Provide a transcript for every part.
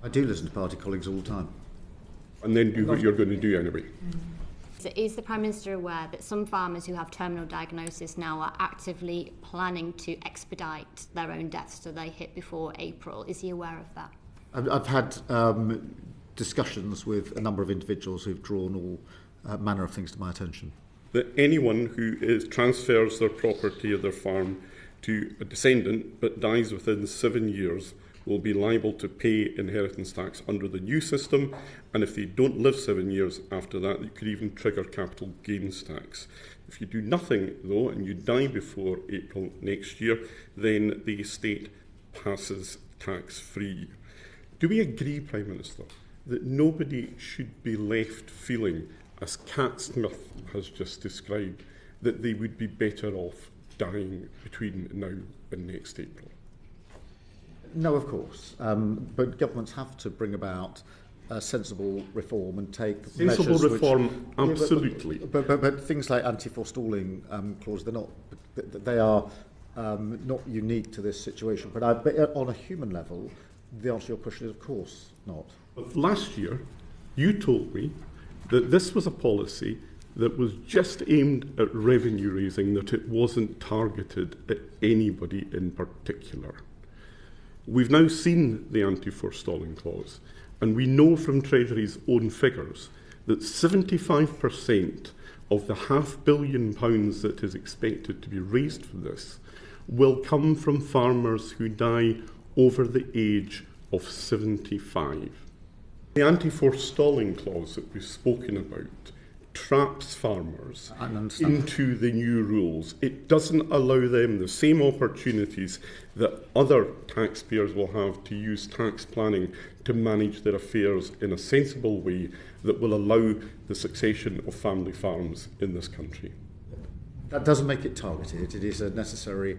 I do listen to party colleagues all the time. And then do what you're going to do anyway. So is the Prime Minister aware that some farmers who have terminal diagnosis now are actively planning to expedite their own deaths so they hit before April? Is he aware of that? I've had discussions with a number of individuals who've drawn all manner of things to my attention. That anyone who transfers their property or their farm to a descendant but dies within 7 years will be liable to pay inheritance tax under the new system, and if they don't live 7 years after that, it could even trigger capital gains tax. If you do nothing, though, and you die before April next year, then the estate passes tax-free. Do we agree, Prime Minister, that nobody should be left feeling, as Cat Smith has just described, that they would be better off dying between now and next April? No, of course. But governments have to bring about sensible reform and take sensible measures reform, which, absolutely. But things like anti-forestalling clauses, they are not unique to this situation. But on a human level, the answer to your question is, of course, not. But last year, you told me that this was a policy that was just aimed at revenue raising, that it wasn't targeted at anybody in particular. We've now seen the anti-forestalling clause, and we know from Treasury's own figures that 75% of the £500 million that is expected to be raised from this will come from farmers who die over the age of 75. The anti-forestalling clause that we've spoken about traps farmers into the new rules. It doesn't allow them the same opportunities that other taxpayers will have to use tax planning to manage their affairs in a sensible way that will allow the succession of family farms in this country. That doesn't make it targeted. It is a necessary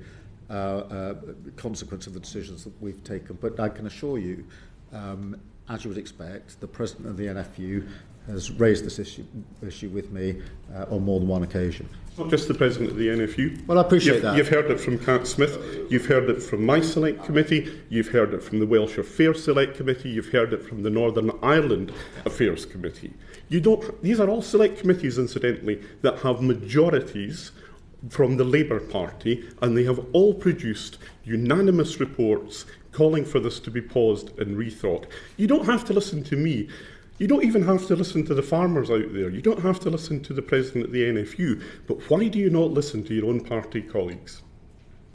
consequence of the decisions that we've taken. But I can assure you, as you would expect, the President of the NFU has raised this issue with me on more than one occasion. It's not just the President of the NFU. Well, I appreciate that. You've heard it from Cat Smith, you've heard it from my Select Committee, you've heard it from the Welsh Affairs Select Committee, you've heard it from the Northern Ireland Affairs Committee. These are all select committees, incidentally, that have majorities from the Labour Party, and they have all produced unanimous reports calling for this to be paused and rethought. You don't have to listen to me. You don't even have to listen to the farmers out there. You don't have to listen to the President of the NFU. But why do you not listen to your own party colleagues?